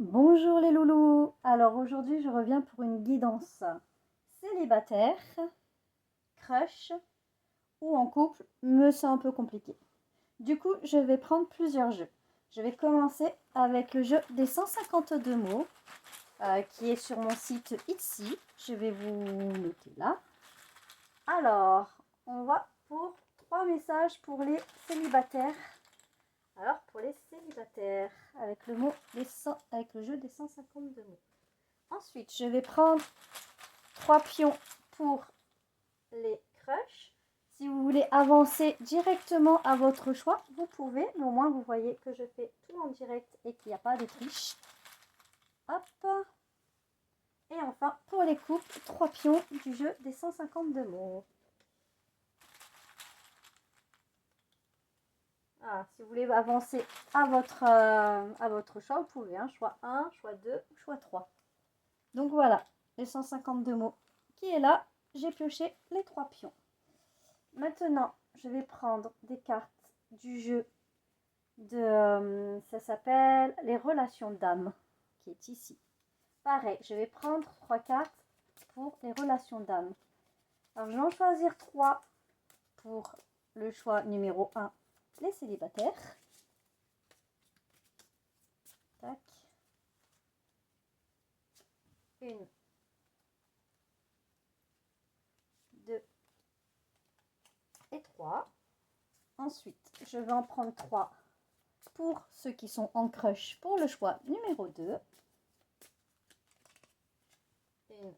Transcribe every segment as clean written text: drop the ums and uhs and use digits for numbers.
Bonjour les loulous. Alors aujourd'hui je reviens pour une guidance célibataire, crush ou en couple, mais c'est un peu compliqué. Du coup je vais prendre plusieurs jeux. Je vais commencer avec le jeu des 152 mots qui est sur mon site Etsy. Je vais vous noter là. Alors on va pour 3 messages pour les célibataires. Alors pour les célibataires, avec avec le jeu des 152 mots. Ensuite, je vais prendre 3 pions pour les crushs. Si vous voulez avancer directement à votre choix, vous pouvez, mais au moins vous voyez que je fais tout en direct et qu'il n'y a pas de triche. Hop. Et enfin, pour les couples, 3 pions du jeu des 152 mots. Ah, si vous voulez avancer à votre choix, vous pouvez. Hein, choix 1, choix 2 ou choix 3. Donc voilà, les 152 mots qui est là. J'ai pioché les 3 pions. Maintenant, je vais prendre des cartes du jeu ça s'appelle les relations d'âme, qui est ici. Pareil, je vais prendre 3 cartes pour les relations d'âme. Alors, je vais en choisir 3 pour le choix numéro 1, les célibataires. Tac. Une, 2 et 3. Ensuite, je vais en prendre 3 pour ceux qui sont en crush pour le choix numéro 2. Une,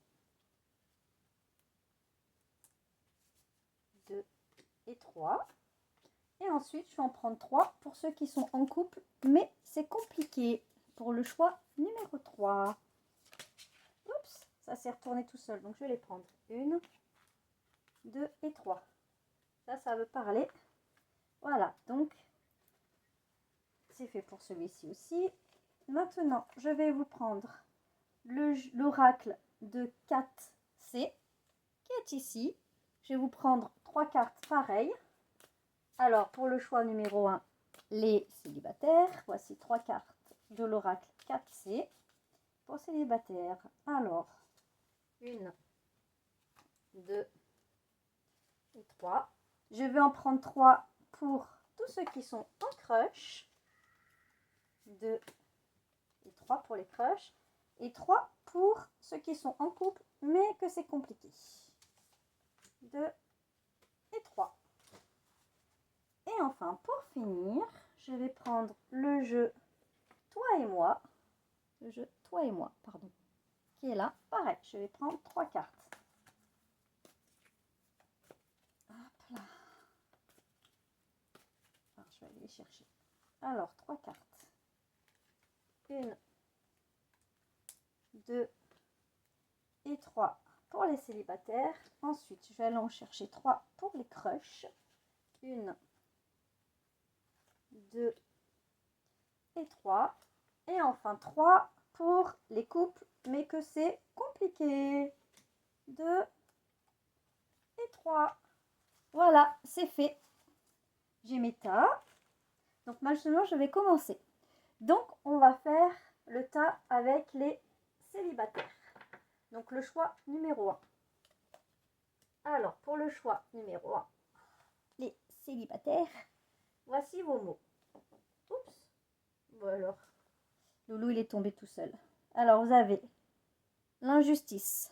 2 et 3. Et ensuite, je vais en prendre 3 pour ceux qui sont en couple, mais c'est compliqué pour le choix numéro 3. Oups, ça s'est retourné tout seul, donc je vais les prendre. 1, 2 et 3. Ça veut parler. Voilà, donc c'est fait pour celui-ci aussi. Maintenant, je vais vous prendre l'oracle de 4C qui est ici. Je vais vous prendre 3 cartes pareilles. Alors, pour le choix numéro 1, les célibataires. Voici 3 cartes de l'oracle 4C pour célibataires. Alors, 1, 2 et 3. Je vais en prendre 3 pour tous ceux qui sont en crush. 2 et 3 pour les crushs. Et 3 pour ceux qui sont en couple, mais que c'est compliqué. 2 et 3. Et enfin, pour finir, je vais prendre le jeu Toi et moi. Le jeu Toi et moi, pardon. Qui est là. Pareil, je vais prendre 3 cartes. Hop là. Alors, je vais aller les chercher. Alors, 3 cartes. 1, 2 et 3 pour les célibataires. Ensuite, je vais aller en chercher 3 pour les crushs. 1, 2 et 3. Et enfin 3 pour les couples, mais que c'est compliqué. 2 et 3. Voilà, c'est fait. J'ai mes tas. Donc maintenant, je vais commencer. Donc, on va faire le tas avec les célibataires. Donc, le choix numéro 1. Alors, pour le choix numéro 1, les célibataires, voici vos mots. Oups. Bon alors, Loulou, il est tombé tout seul. Alors, vous avez l'injustice,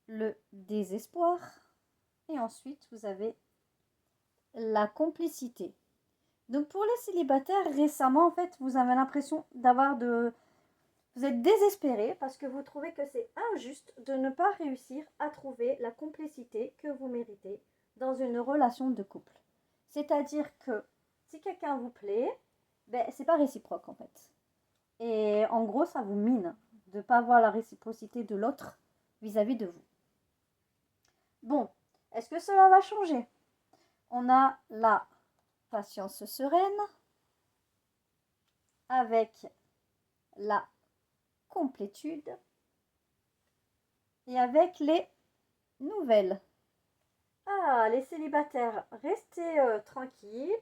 le désespoir, et ensuite, vous avez la complicité. Donc, pour les célibataires, récemment, en fait, vous avez l'impression vous êtes désespéré parce que vous trouvez que c'est injuste de ne pas réussir à trouver la complicité que vous méritez dans une relation de couple. C'est-à-dire que si quelqu'un vous plaît, ben, c'est pas réciproque en fait. Et en gros, ça vous mine de ne pas voir la réciprocité de l'autre vis-à-vis de vous. Bon, est-ce que cela va changer? On a la patience sereine avec la complétude et avec les nouvelles. Ah, les célibataires, restez tranquilles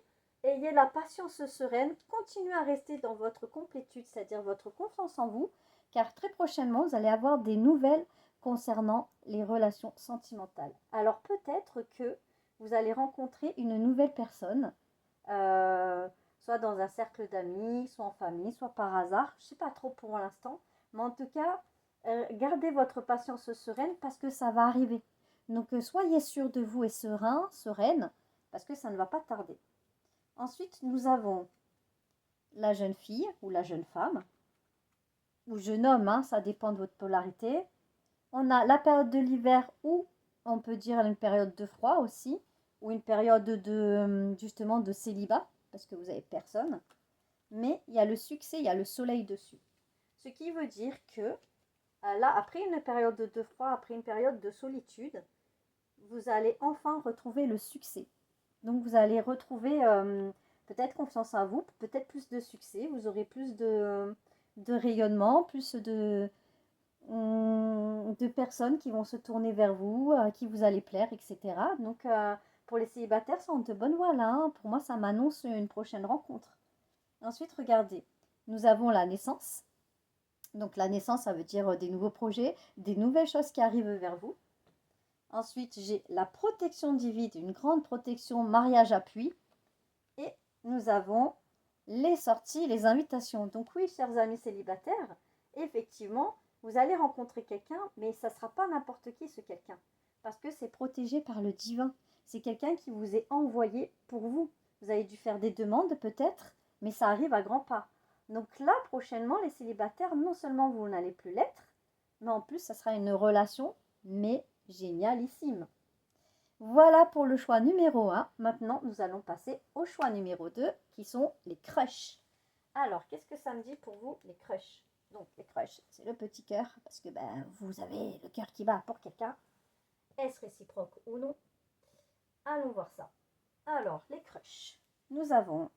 ayez la patience sereine, continuez à rester dans votre complétude, c'est-à-dire votre confiance en vous, car très prochainement, vous allez avoir des nouvelles concernant les relations sentimentales. Alors peut-être que vous allez rencontrer une nouvelle personne, soit dans un cercle d'amis, soit en famille, soit par hasard. Je ne sais pas trop pour l'instant, mais en tout cas, gardez votre patience sereine parce que ça va arriver. Donc soyez sûr de vous et serein, sereine, parce que ça ne va pas tarder. Ensuite, nous avons la jeune fille ou la jeune femme, ou jeune homme, hein, ça dépend de votre polarité. On a la période de l'hiver ou on peut dire une période de froid aussi, ou une période de justement de célibat, parce que vous n'avez personne. Mais il y a le succès, il y a le soleil dessus. Ce qui veut dire que là, après une période de froid, après une période de solitude, vous allez enfin retrouver le succès. Donc vous allez retrouver peut-être confiance en vous, peut-être plus de succès, vous aurez plus de rayonnement, plus de personnes qui vont se tourner vers vous, à qui vous allez plaire, etc. Donc pour les célibataires, ça en de bonne voie là. Hein. Pour moi, ça m'annonce une prochaine rencontre. Ensuite, regardez, nous avons la naissance. Donc la naissance, ça veut dire des nouveaux projets, des nouvelles choses qui arrivent vers vous. Ensuite, j'ai la protection divine, une grande protection, mariage appui. Et nous avons les sorties, les invitations. Donc oui, chers amis célibataires, effectivement, vous allez rencontrer quelqu'un, mais ça ne sera pas n'importe qui ce quelqu'un. Parce que c'est protégé par le divin. C'est quelqu'un qui vous est envoyé pour vous. Vous avez dû faire des demandes peut-être, mais ça arrive à grands pas. Donc là, prochainement, les célibataires, non seulement vous n'allez plus l'être, mais en plus, ça sera une relation, mais génialissime. Voilà pour le choix numéro 1. Maintenant, nous allons passer au choix numéro 2, qui sont les crushs. Alors, qu'est-ce que ça me dit pour vous, les crushs? Donc, les crushs, c'est le petit cœur, parce que vous avez le cœur qui bat pour quelqu'un. Est-ce réciproque ou non? Allons voir ça. Alors, les crushs. Nous avons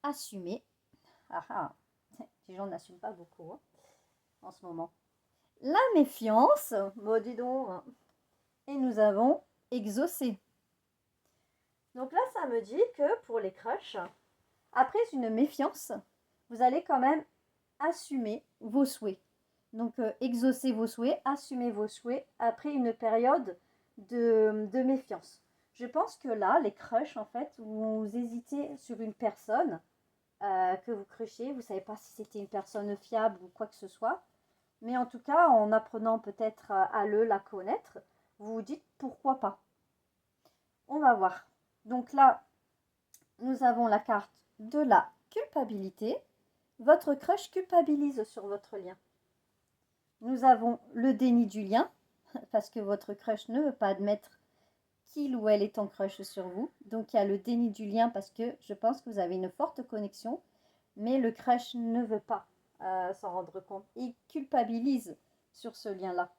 assumé. Ah ah, les gens n'assument pas beaucoup hein, en ce moment. La méfiance, bon dis donc. Hein. Et nous avons exaucé. Donc là, ça me dit que pour les crushs, après une méfiance, vous allez quand même assumer vos souhaits. Donc exaucer vos souhaits, assumer vos souhaits après une période de méfiance. Je pense que là, les crushs, en fait, vous hésitez sur une personne que vous crushez. Vous ne savez pas si c'était une personne fiable ou quoi que ce soit. Mais en tout cas, en apprenant peut-être à la connaître, vous vous dites pourquoi pas. On va voir. Donc là, nous avons la carte de la culpabilité. Votre crush culpabilise sur votre lien. Nous avons le déni du lien, parce que votre crush ne veut pas admettre qu'il ou elle est en crush sur vous. Donc il y a le déni du lien parce que je pense que vous avez une forte connexion, mais le crush ne veut pas s'en rendre compte. Il culpabilise sur ce lien-là.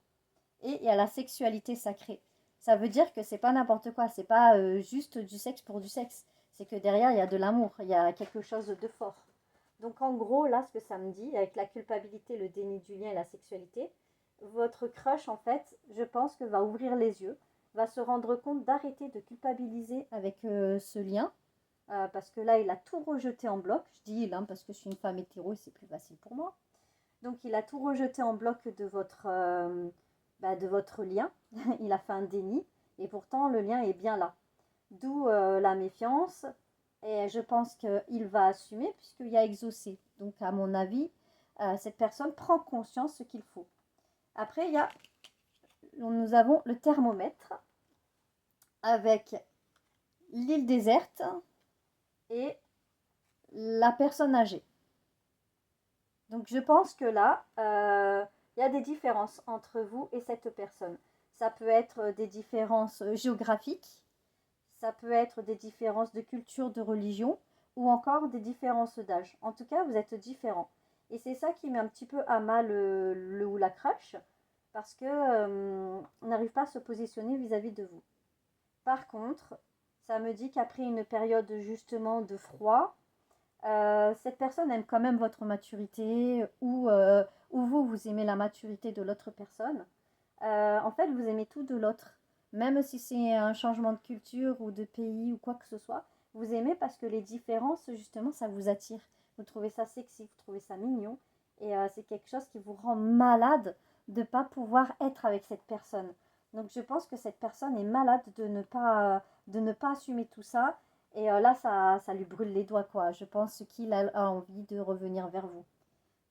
Et il y a la sexualité sacrée. Ça veut dire que c'est pas n'importe quoi, c'est pas juste du sexe pour du sexe. C'est que derrière, il y a de l'amour, il y a quelque chose de fort. Donc en gros, là, ce que ça me dit, avec la culpabilité, le déni du lien et la sexualité, votre crush, en fait, je pense que va ouvrir les yeux, va se rendre compte d'arrêter de culpabiliser avec ce lien, parce que là, il a tout rejeté en bloc. Je dis il, hein, parce que je suis une femme hétéro et c'est plus facile pour moi. Donc il a tout rejeté en bloc de votre lien. Il a fait un déni, et pourtant le lien est bien là. D'où la méfiance. Et je pense qu'il va assumer puisqu'il y a exaucé. Donc à mon avis, cette personne prend conscience ce qu'il faut. Après, nous avons le thermomètre avec l'île déserte et la personne âgée. Donc je pense que là, il y a des différences entre vous et cette personne. Ça peut être des différences géographiques, ça peut être des différences de culture, de religion, ou encore des différences d'âge. En tout cas, vous êtes différents. Et c'est ça qui met un petit peu à mal le ou la crush, parce que on n'arrive pas à se positionner vis-à-vis de vous. Par contre, ça me dit qu'après une période justement de froid, cette personne aime quand même votre maturité, ou vous aimez la maturité de l'autre personne. En fait, vous aimez tout de l'autre. Même si c'est un changement de culture ou de pays ou quoi que ce soit, Vous aimez parce que les différences, justement, ça vous attire. Vous trouvez ça sexy, vous trouvez ça mignon. Et c'est quelque chose qui vous rend malade de ne pas pouvoir être avec cette personne. Donc je pense que cette personne est malade de ne pas assumer tout ça. Et là, ça lui brûle les doigts, quoi. Je pense qu'il a envie de revenir vers vous.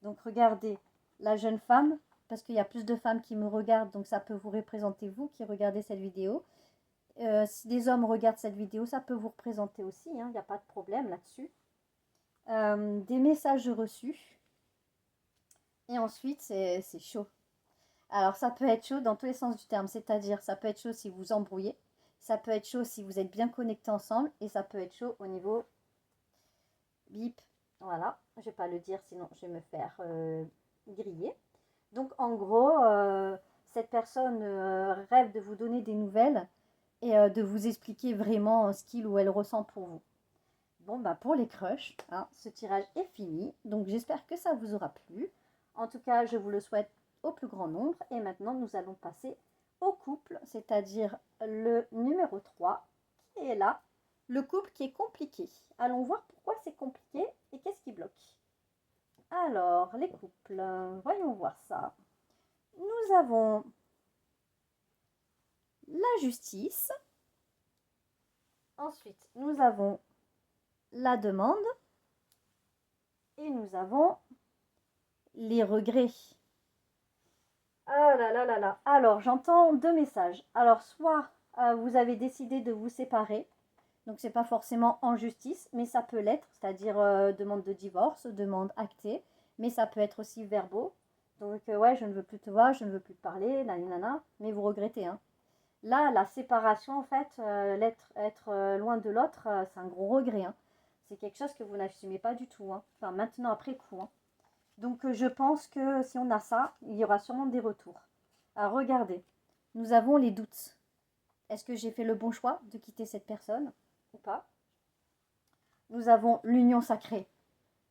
Donc regardez, la jeune femme, parce qu'il y a plus de femmes qui me regardent, donc ça peut vous représenter vous qui regardez cette vidéo. Si des hommes regardent cette vidéo, ça peut vous représenter aussi, il n'y a pas de problème là-dessus. Des messages reçus. Et ensuite, c'est chaud. Alors, ça peut être chaud dans tous les sens du terme, c'est-à-dire, ça peut être chaud si vous embrouillez, ça peut être chaud si vous êtes bien connectés ensemble, et ça peut être chaud au niveau bip. Voilà, je ne vais pas le dire, sinon je vais me faire griller. Donc, en gros, cette personne rêve de vous donner des nouvelles et de vous expliquer vraiment ce qu'il ou elle ressent pour vous. Bon, bah pour les crushs, hein, ce tirage est fini, donc j'espère que ça vous aura plu. En tout cas, je vous le souhaite au plus grand nombre. Et maintenant, nous allons passer au couple, c'est-à-dire le numéro 3, qui est là, le couple qui est compliqué. Allons voir pourquoi c'est compliqué et qu'est-ce qui bloque. Alors, les couples, voyons voir ça. Nous avons la justice. Ensuite, nous avons la demande. Et nous avons les regrets. Ah là là là là. Alors, j'entends deux messages. Alors, soit vous avez décidé de vous séparer. Donc, c'est pas forcément en justice, mais ça peut l'être. C'est-à-dire demande de divorce, demande actée. Mais ça peut être aussi verbaux. Donc, ouais, je ne veux plus te voir, je ne veux plus te parler, nanana. Mais vous regrettez, hein. Là, la séparation, en fait, être loin de l'autre, c'est un gros regret, hein. C'est quelque chose que vous n'assumez pas du tout, hein. Enfin, maintenant, après coup, hein. Donc, je pense que si on a ça, il y aura sûrement des retours. Alors, regardez, nous avons les doutes. Est-ce que j'ai fait le bon choix de quitter cette personne ou pas? Nous avons l'union sacrée.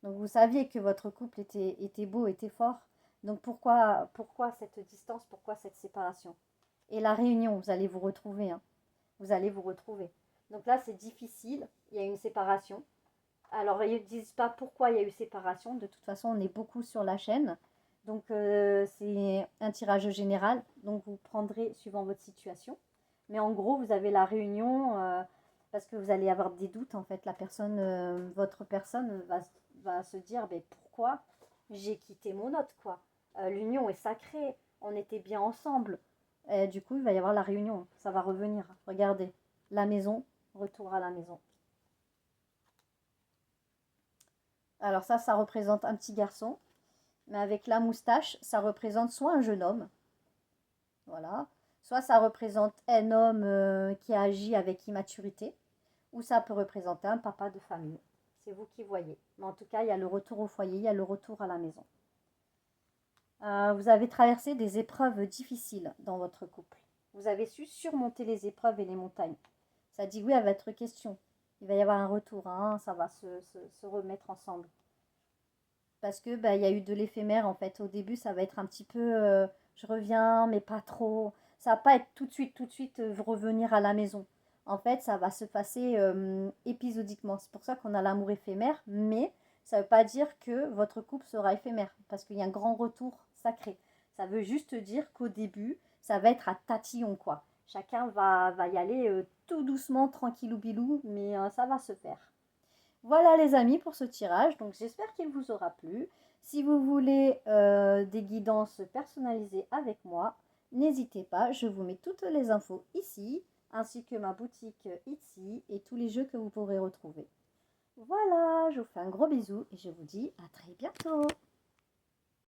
Donc, vous saviez que votre couple était beau, était fort. Donc, pourquoi cette distance? Pourquoi cette séparation? Et la réunion, vous allez vous retrouver, hein. Vous allez vous retrouver. Donc là, c'est difficile. Il y a une séparation. Alors, ils ne disent pas pourquoi il y a eu séparation. De toute façon, on est beaucoup sur la chaîne. Donc, c'est un tirage général. Donc, vous prendrez suivant votre situation. Mais en gros, vous avez la réunion parce que vous allez avoir des doutes. En fait, votre personne va se dire pourquoi j'ai quitté mon hôte, quoi. L'union est sacrée. On était bien ensemble. Du coup, il va y avoir la réunion. Ça va revenir. Regardez. La maison. Retour à la maison. Alors ça représente un petit garçon. Mais avec la moustache, ça représente soit un jeune homme. Voilà. Soit ça représente un homme qui agit avec immaturité. Ou ça peut représenter un papa de famille. C'est vous qui voyez. Mais en tout cas, il y a le retour au foyer, il y a le retour à la maison. Vous avez traversé des épreuves difficiles dans votre couple. Vous avez su surmonter les épreuves et les montagnes. Ça dit oui à votre question. Il va y avoir un retour, hein, ça va se remettre ensemble. Parce que il y a eu de l'éphémère en fait. Au début, ça va être un petit peu je reviens, mais pas trop. Ça va pas être tout de suite revenir à la maison. En fait, ça va se passer épisodiquement. C'est pour ça qu'on a l'amour éphémère, mais ça ne veut pas dire que votre couple sera éphémère, parce qu'il y a un grand retour sacré. Ça veut juste dire qu'au début, ça va être à tatillon, quoi. Chacun va y aller tout doucement, tranquillou bilou, mais ça va se faire. Voilà les amis pour ce tirage, donc j'espère qu'il vous aura plu. Si vous voulez des guidances personnalisées avec moi, n'hésitez pas, je vous mets toutes les infos ici, ainsi que ma boutique ici et tous les jeux que vous pourrez retrouver. Voilà, je vous fais un gros bisou et je vous dis à très bientôt.